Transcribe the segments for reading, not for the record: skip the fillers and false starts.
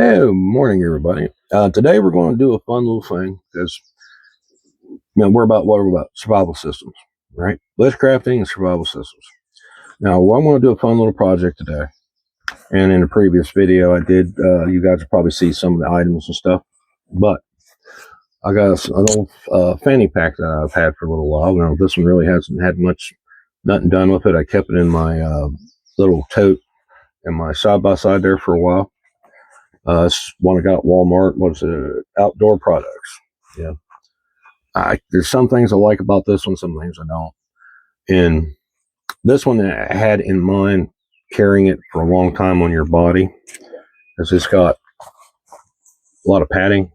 Hey, morning, everybody. Today we're going to do a fun little thing because we're about what we're about survival systems, right? Bushcrafting and survival systems. Now, I want to do a fun little project today. And in a previous video, I did. You guys will probably see some of the items and stuff, but I got an old fanny pack that I've had for a little while. Now, this one really hasn't had nothing done with it. I kept it in my little tote in my side by side there for a while. It's one I got at Walmart. Was outdoor products. Yeah. There's some things I like about this one, some things I don't. And this one I had in mind carrying it for a long time on your body, because it's got a lot of padding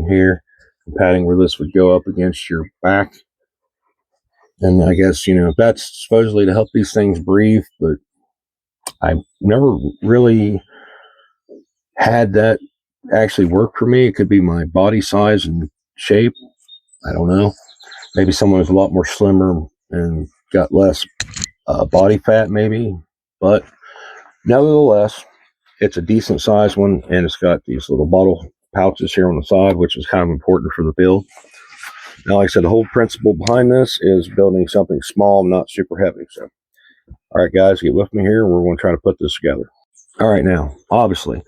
here, and padding where this would go up against your back. And I guess, that's supposedly to help these things breathe, but I never really had that actually work for me. It could be my body size and shape. I don't know. Maybe someone who's a lot more slimmer and got less body fat, maybe. But nevertheless, it's a decent sized one, and it's got these little bottle pouches here on the side, which is kind of important for the build. Now, like I said, the whole principle behind this is building something small, not super heavy. So, all right, guys, get with me here. We're going to try to put this together. All right, now, obviously,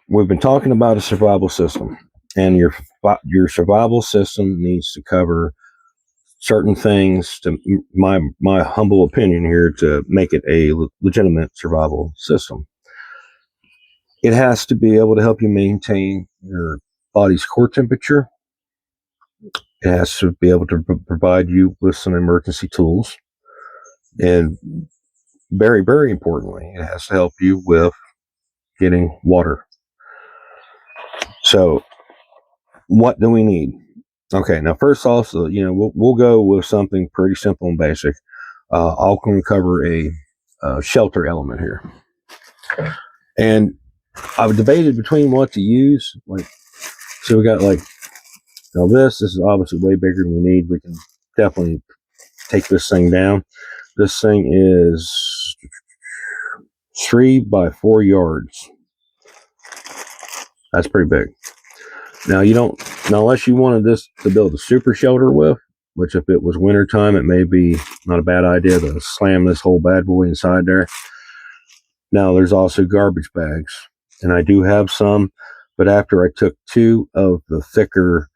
we've been talking about a survival system, and your survival system needs to cover certain things, to my humble opinion here, to make it a legitimate survival system. It has to be able to help you maintain your body's core temperature. It has to be able to provide you with some emergency tools. And very, very importantly, it has to help you with getting water. So what do we need? Okay, now first off, we'll go with something pretty simple and basic. I'll cover a shelter element here. And I've debated between what to use. So we got this is obviously way bigger than we need. We can definitely take this thing down. This thing is 3 by 4 yards. That's pretty big. Now unless you wanted this to build a super shelter with, which if it was wintertime, it may be not a bad idea to slam this whole bad boy inside there. Now there's also garbage bags, and I do have some, but after I took 2 of the thicker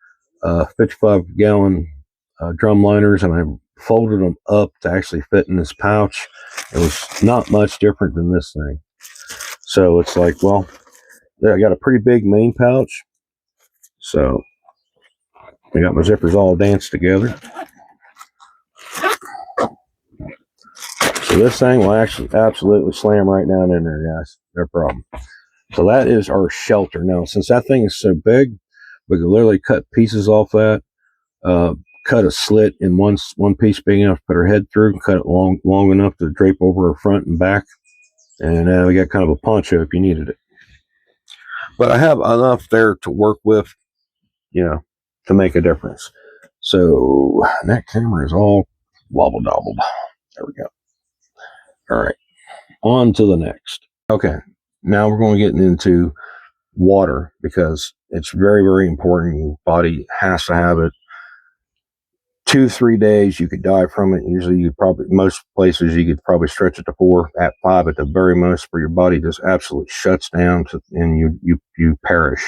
55-gallon drum liners and I folded them up to actually fit in this pouch, it was not much different than this thing. So it's like, well, there, I got a pretty big main pouch. So I got my zippers all danced together. So this thing will actually absolutely slam right down in there, guys. No problem. So that is our shelter. Now, since that thing is so big, we can literally cut pieces off that, cut a slit in one piece big enough to put our head through, cut it long enough to drape over our front and back, and we got kind of a poncho if you needed it. But I have enough there to work with, to make a difference. So that camera is all wobble dobbled. There we go. All right, on to the next. Okay, now we're going to get into water, because it's very, very important. Your body has to have it. 2-3 days, you could die from it. Usually, most places you could probably stretch it to 4, at 5 at the very most, where your body just absolutely shuts down and you perish.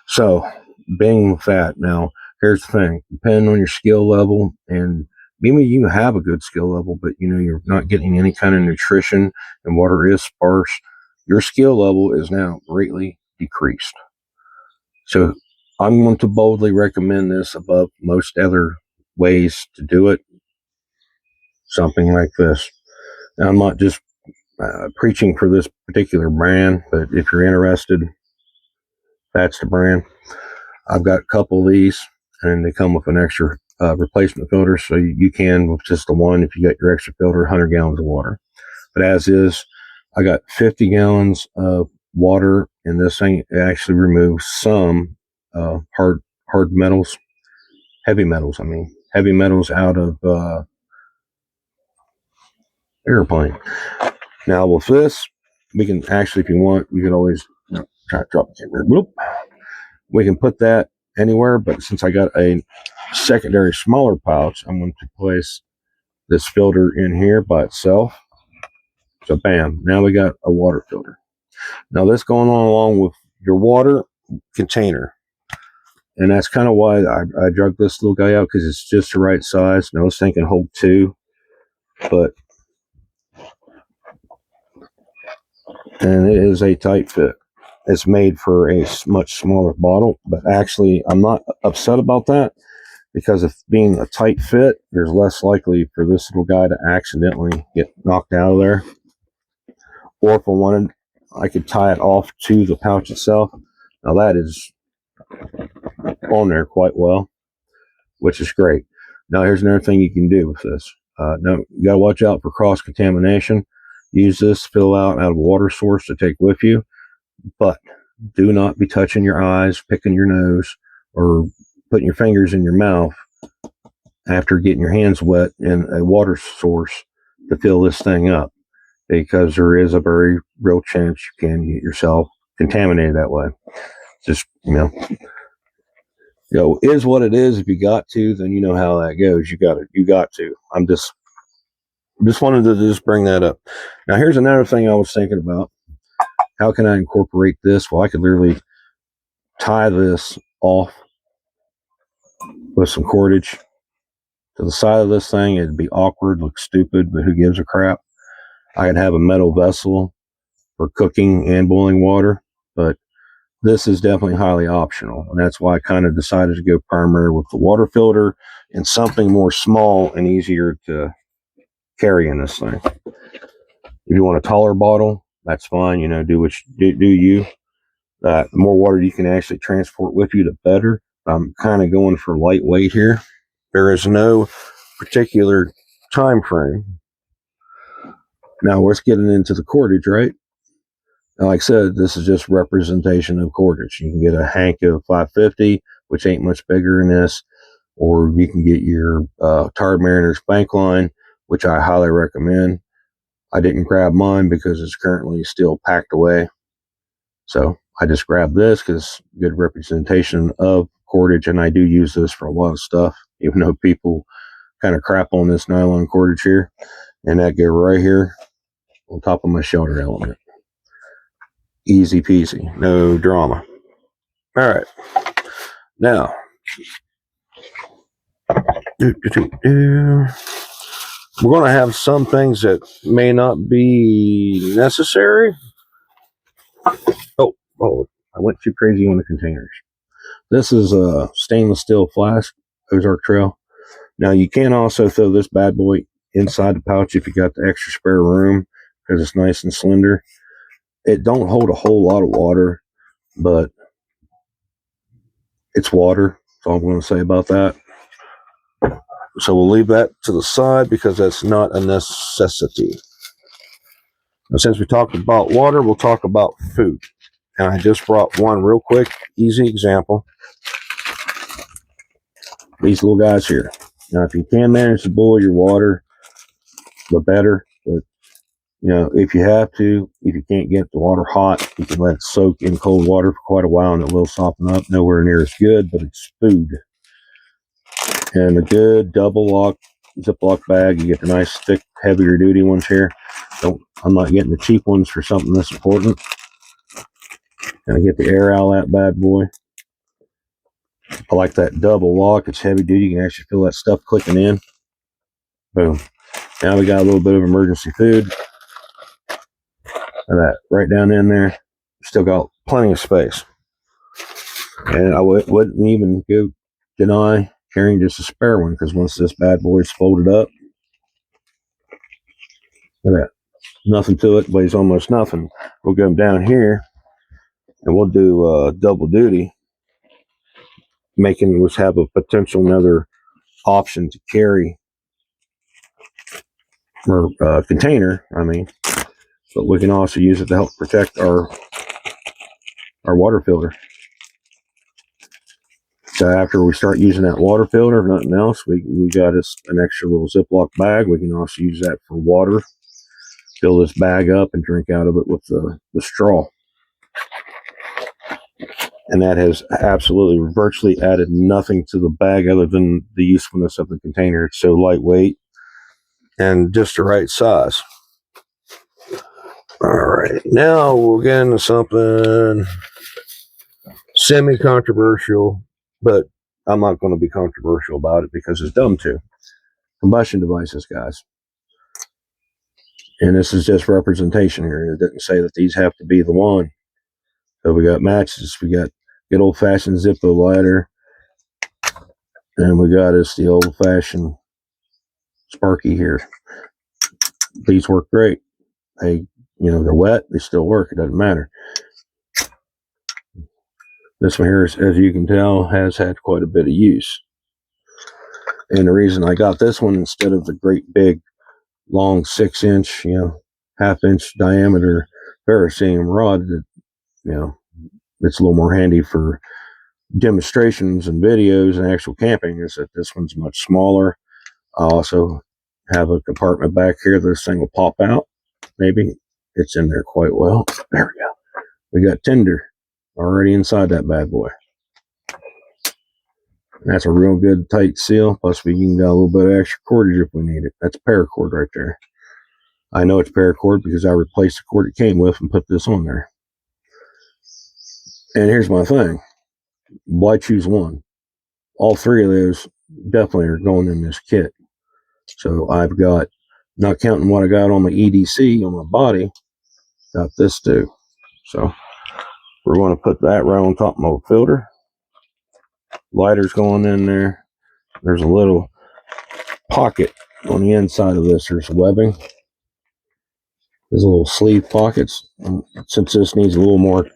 So, being with that, now here's the thing: depending on your skill level, and maybe you have a good skill level, but you're not getting any kind of nutrition and water is sparse, your skill level is now greatly decreased. So I'm going to boldly recommend this above most other ways to do it. Something like this. Now, I'm not just preaching for this particular brand, but if you're interested, that's the brand. I've got a couple of these, and they come with an extra replacement filter, so you can, with just the one, if you got your extra filter, 100 gallons of water. But as is, I got 50 gallons of water, and this thing actually removes some hard metals, heavy metals out of airplane. Now with this, we can actually, if you want, you can always Try to drop the camera. Whoop. We can put that anywhere, but since I got a secondary smaller pouch, I'm going to place this filter in here by itself. So bam, now we got a water filter. Now this going on along with your water container. And that's kind of why I drug this little guy out, because it's just the right size. Now this thing can hold 2, but and it is a tight fit. It's made for a much smaller bottle, but actually I'm not upset about that, because if being a tight fit, there's less likely for this little guy to accidentally get knocked out of there. Or if I wanted, I could tie it off to the pouch itself. Now that is on there quite well, which is great. Now here's another thing you can do with this. Now you gotta watch out for cross-contamination. Use this to fill out of a water source to take with you, but do not be touching your eyes, picking your nose, or putting your fingers in your mouth after getting your hands wet in a water source to fill this thing up, because there is a very real chance you can get yourself contaminated that way. Just, is what it is. If you got to, then you know how that goes. You got to. I'm just wanted to just bring that up. Now, here's another thing I was thinking about. How can I incorporate this? Well, I could literally tie this off with some cordage to the side of this thing. It'd be awkward, look stupid, but who gives a crap? I could have a metal vessel for cooking and boiling water, but this is definitely highly optional, and that's why I kind of decided to go primary with the water filter and something more small and easier to carry in this thing. If you want a taller bottle, that's fine. Do what you do. You the more water you can actually transport with you, the better. I'm kind of going for lightweight here. There is no particular time frame. Now let's get into the cordage, right? Now, like I said, this is just representation of cordage. You can get a hank of 550, which ain't much bigger than this, or you can get your Tired Mariner's bank line, which I highly recommend. I didn't grab mine because it's currently still packed away. So I just grabbed this because good representation of cordage, and I do use this for a lot of stuff, even though people kind of crap on this nylon cordage here. And that go right here on top of my shelter element. Easy peasy, no drama. All right. Now, we're going to have some things that may not be necessary. Oh, I went too crazy on the containers. This is a stainless steel flask, Ozark Trail. Now, you can also throw this bad boy inside the pouch if you got the extra spare room, because it's nice and slender. It don't hold a whole lot of water, but it's water. That's all I'm going to say about that. So we'll leave that to the side because that's not a necessity. Now, since we talked about water, we'll talk about food. And I just brought one real quick, easy example. These little guys here. Now, if you can manage to boil your water, the better. But, if you have to, if you can't get the water hot, you can let it soak in cold water for quite a while and it will soften up. Nowhere near as good, but it's food. And a good double lock Ziploc bag. You get the nice, thick, heavier duty ones here. I'm not getting the cheap ones for something this important. And I get the air out of that bad boy. I like that double lock. It's heavy duty. You can actually feel that stuff clicking in. Boom. Now we got a little bit of emergency food. And that right down in there. Still got plenty of space. And I wouldn't even deny carrying just a spare one, because once this bad boy is folded up, look at that. Nothing to it, weighs almost nothing. We'll go down here and we'll do double duty, making us have a potential another option to carry or container. But we can also use it to help protect our water filter. So after we start using that water filter, if nothing else, we got us an extra little Ziploc bag. We can also use that for water. Fill this bag up and drink out of it with the straw. And that has absolutely virtually added nothing to the bag other than the usefulness of the container. It's so lightweight and just the right size. All right, now we'll get into something semi-controversial, but I'm not going to be controversial about it because it's dumb too. Combustion devices, guys. And this is just representation here. It didn't say that these have to be the one. So we got matches, we got good old-fashioned Zippo lighter, and we got us the old-fashioned Sparky here. These work great. They, they're wet, they still work, it doesn't matter. This one here, as you can tell, has had quite a bit of use. And the reason I got this one instead of the great big, long 6-inch, half-inch diameter ferrocerium rod that, it's a little more handy for demonstrations and videos and actual camping, is that this one's much smaller. I also have a compartment back here. This thing will pop out. Maybe it's in there quite well. There we go. We got tinder already inside that bad boy. That's a real good tight seal. Plus we can got a little bit of extra cordage if we need it. That's paracord right there. I know it's paracord because I replaced the cord it came with and put this on there. And here's my thing. Why choose one? All three of those definitely are going in this kit. So I've got, not counting what I got on my EDC on my body, got this too. So we're going to put that right on top of my filter. Lighter's going in there. There's a little pocket on the inside of this. There's webbing. There's little sleeve pockets. And since this needs a little more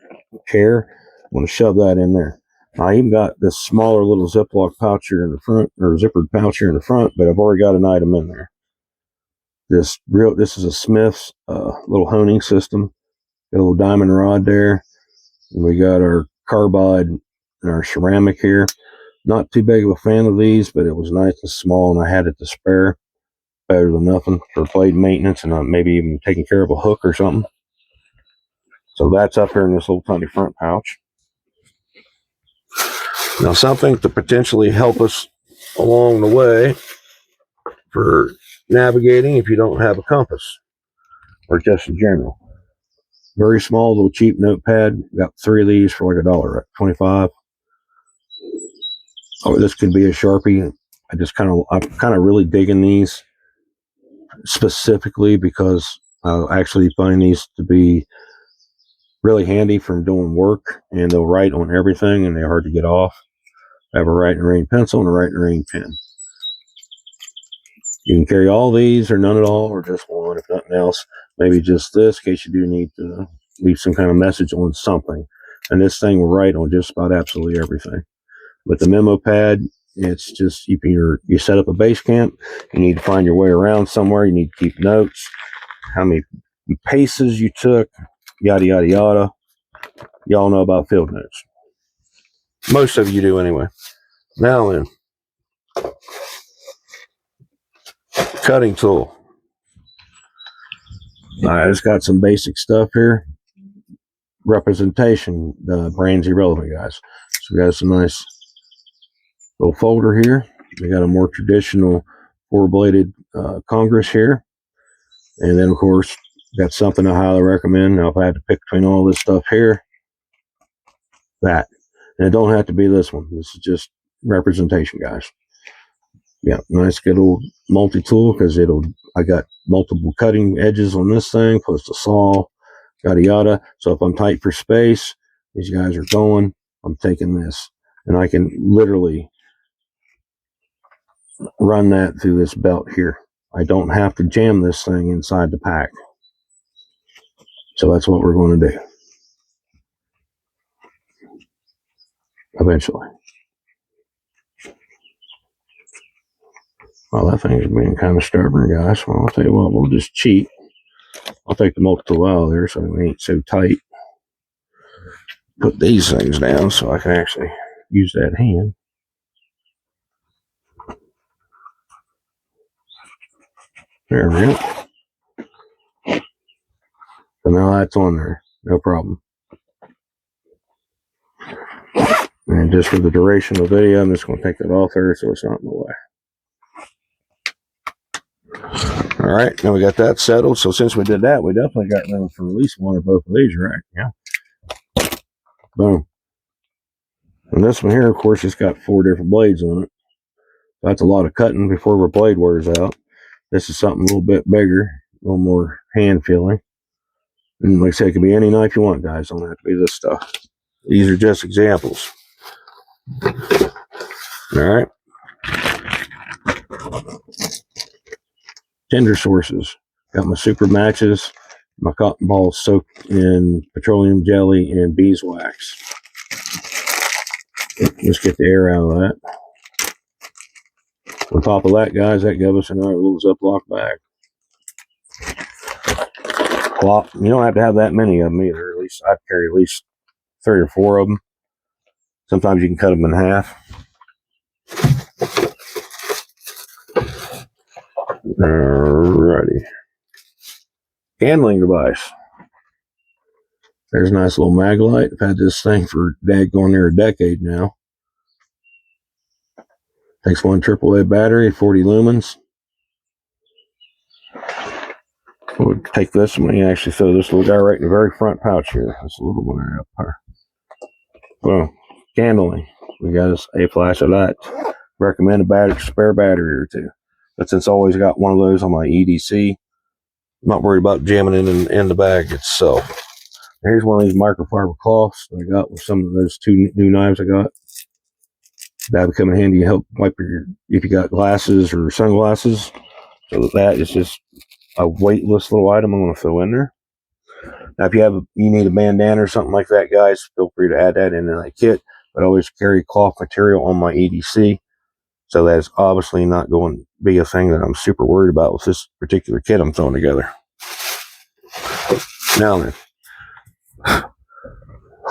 care, I'm going to shove that in there. I even got this smaller little Ziploc pouch here in the front, or zippered pouch here in the front, but I've already got an item in there. This is a Smith's little honing system. Got a little diamond rod there. And we got our carbide and our ceramic here. Not too big of a fan of these, but it was nice and small, and I had it to spare. Better than nothing for blade maintenance and maybe even taking care of a hook or something. So that's up here in this little tiny front pouch. Now, something to potentially help us along the way for navigating if you don't have a compass, or just in general. Very small, little cheap notepad. Got 3 of these for like $1, 25. Oh, this could be a Sharpie. I'm kind of really digging these specifically because I actually find these to be really handy for doing work, and they'll write on everything, and they're hard to get off. I have a write and rain pencil and a write and rain pen. You can carry all these or none at all, or just one if nothing else. Maybe just this in case you do need to leave some kind of message on something. And this thing will write on just about absolutely everything. With the memo pad, it's just you set up a base camp, you need to find your way around somewhere, you need to keep notes, how many paces you took, yada yada yada. Y'all know about field notes. Most of you do anyway. Now then, cutting tool. I just got some basic stuff here. Representation, the brand's irrelevant, guys. So we got some nice little folder here. We got a more traditional 4-bladed Congress here. And then, of course, got something I highly recommend. Now, if I had to pick between all this stuff here, that. And it don't have to be this one. This is just representation, guys. Yeah, nice good old multi-tool because I got multiple cutting edges on this thing, plus the saw, yada yada. So if I'm tight for space, these guys are going, I'm taking this. And I can literally run that through this belt here. I don't have to jam this thing inside the pack. So that's what we're going to do. Eventually. Well, that thing's being kind of stubborn, guys. Well, I'll tell you what, we'll just cheat. I'll take the multi-tool out of there so it ain't so tight. Put these things down so I can actually use that hand. There we go. So now that's on there. No problem. And just for the duration of the video, I'm just going to take that off there so it's not in the way. All right, now we got that settled. So since we did that, we definitely got room for at least one or both of these, right? Yeah. Boom. And this one here, of course, it's got 4 different blades on it. That's a lot of cutting before the blade wears out. This is something a little bit bigger, a little more hand feeling. And like I said, it can be any knife you want, guys. Don't have to be this stuff. These are just examples. All right. Tinder sources. Got my super matches, my cotton balls soaked in petroleum jelly and beeswax. Let's get the air out of that. On top of that, guys, that gives us another little Ziploc bag. Well, you don't have to have that many of them either. At least I carry at least 3 or 4 of them. Sometimes you can cut them in half. Alrighty. Handling device. There's a nice little mag light. I've had this thing for daggone near a decade now. Takes 1 AAA battery, 40 lumens. We'll take this one and actually throw this little guy right in the very front pouch here. This little one right up there. Well, candling. We got a flash of light. Recommend a spare battery or 2. But since I always got one of those on my EDC, I'm not worried about jamming it in the bag itself. Here's one of these microfiber cloths that I got with some of those 2 new knives I got. That would come in handy to help wipe if you got glasses or sunglasses. So that is just a weightless little item I'm going to throw in there. Now, if you need a bandana or something like that, guys, feel free to add that in that kit. But I always carry cloth material on my EDC. So that's obviously not going to be a thing that I'm super worried about with this particular kit I'm throwing together. Now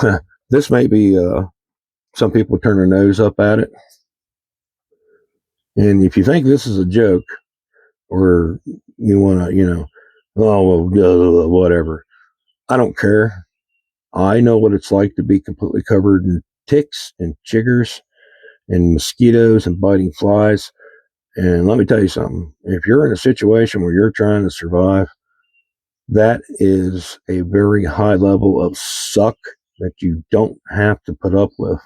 then, this may be, some people turn their nose up at it. And if you think this is a joke, or you want to, oh, well, whatever. I don't care. I know what it's like to be completely covered in ticks and chiggers and mosquitoes and biting flies. And let me tell you something. If you're in a situation where you're trying to survive, that is a very high level of suck that you don't have to put up with.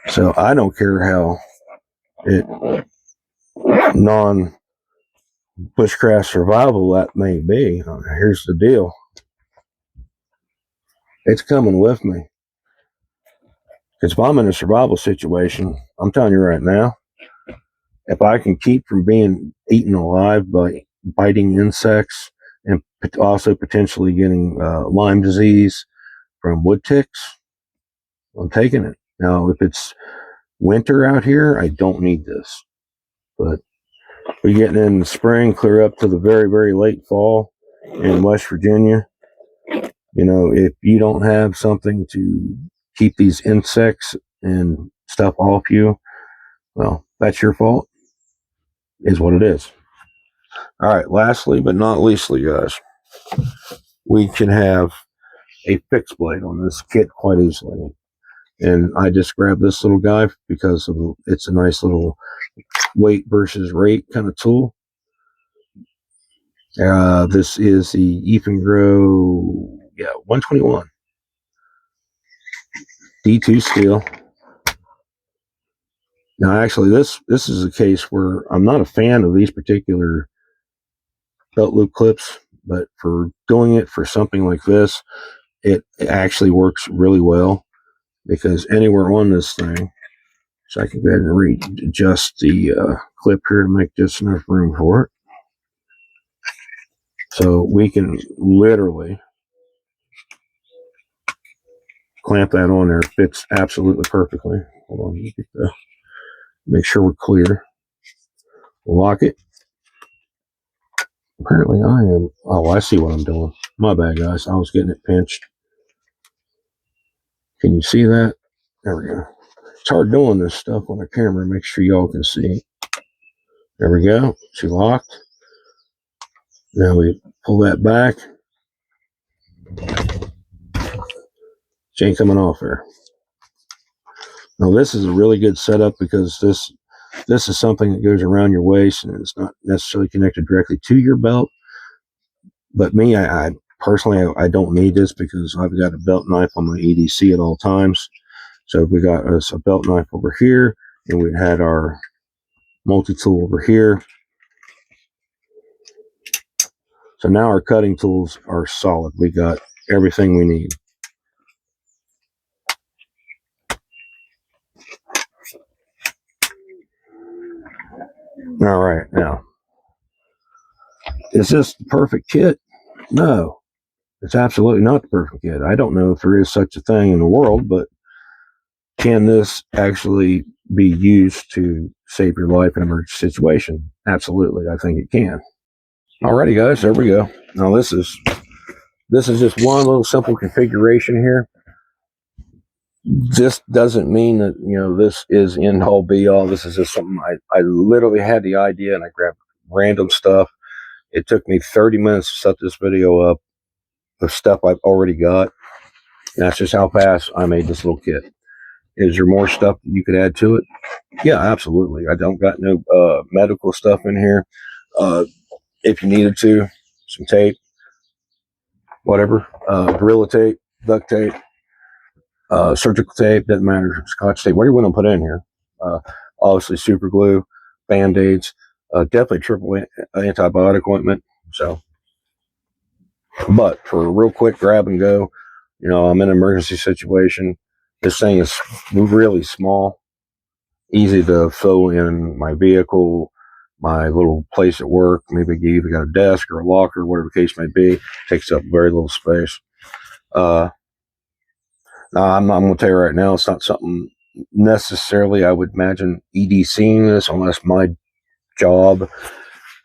So I don't care how non-bushcraft survival that may be. Here's the deal. It's coming with me. Because if I'm in a survival situation, I'm telling you right now, if I can keep from being eaten alive by biting insects and also potentially getting Lyme disease from wood ticks, I'm taking it. Now, if it's winter out here, I don't need this. But we're getting in the spring, clear up to the very, very late fall in West Virginia. If you don't have something to keep these insects and stuff off you, well, that's your fault, is what it is. All right, lastly but not leastly, guys, we can have a fixed blade on this kit quite easily. And I just grabbed this little guy because it's a nice little weight versus rate kind of tool. This is the Ethan Grow 121 D2 steel. Now, actually, this is a case where I'm not a fan of these particular belt loop clips, but for doing it for something like this, it actually works really well, because anywhere on this thing, so I can go ahead and readjust the clip here to make just enough room for it. So we can literally clamp that on there. It fits absolutely perfectly. Hold on, make sure we're clear. Lock it. Apparently I am. Oh, I see what I'm doing. My bad, guys. I was getting it pinched. Can you see that? There we go. It's hard doing this stuff on the camera. Make sure y'all can see. There we go. She locked. Now we pull that back. She ain't coming off there. Now this is a really good setup because this is something that goes around your waist and it's not necessarily connected directly to your belt. But me, I personally, I don't need this because I've got a belt knife on my EDC at all times. So we got us a belt knife over here, and we had our multi-tool over here. So now our cutting tools are solid. We got everything we need. All right, now, is this the perfect kit? No, it's absolutely not the perfect kit. I don't know if there is such a thing in the world, but can this actually be used to save your life in an emergency situation? Absolutely, I think it can. Alrighty, guys, there we go. Now this is just one little simple configuration here. This doesn't mean that this is end all be all. This is just something I literally had the idea and I grabbed random stuff. It took me 30 minutes to set this video up. The stuff I've already got. And that's just how fast I made this little kit. Is there more stuff that you could add to it? Yeah, absolutely. I don't got no medical stuff in here. If you needed to, some tape, whatever, Gorilla tape, duct tape, surgical tape, doesn't matter, Scotch tape, whatever you want to put in here. Obviously, super glue, Band-Aids, definitely triple antibiotic ointment. So, but for a real quick grab and go, I'm in an emergency situation. This thing is really small, easy to throw in my vehicle, my little place at work. Maybe you either got a desk or a locker, whatever the case may be. Takes up very little space. Now I'm going to tell you right now, it's not something necessarily I would imagine EDCing this unless my job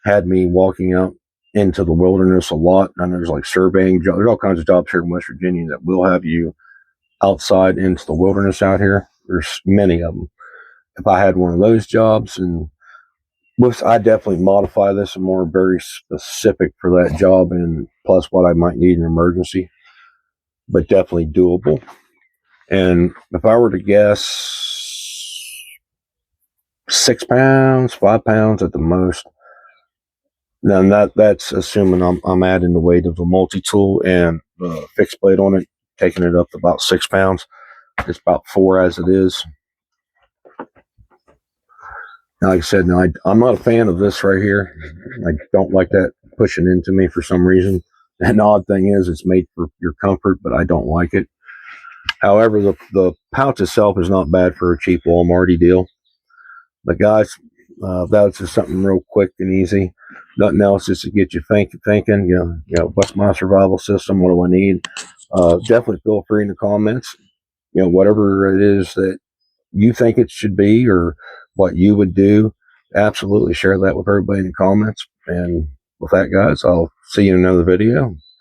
had me walking out into the wilderness a lot. And there's like surveying jobs. There's all kinds of jobs here in West Virginia that will have you outside into the wilderness out here. There's many of them. If I had one of those jobs, and I definitely modify this and more very specific for that job, and plus what I might need in an emergency, but definitely doable. And if I were to guess, 6 pounds, 5 pounds at the most. Then that's assuming I'm adding the weight of the multi-tool and the fixed blade on it, taking it up to about 6 pounds. It's about 4 as it is. Like I said, no, I'm not a fan of this right here. I don't like that pushing into me for some reason. And the odd thing is it's made for your comfort, but I don't like it. However, the pouch itself is not bad for a cheap Walmarty deal. But guys, that was just something real quick and easy. Nothing else, just to get you thinking. What's my survival system? What do I need? Definitely feel free in the comments. Whatever it is that you think it should be or what you would do, absolutely share that with everybody in the comments. And with that, guys, I'll see you in another video.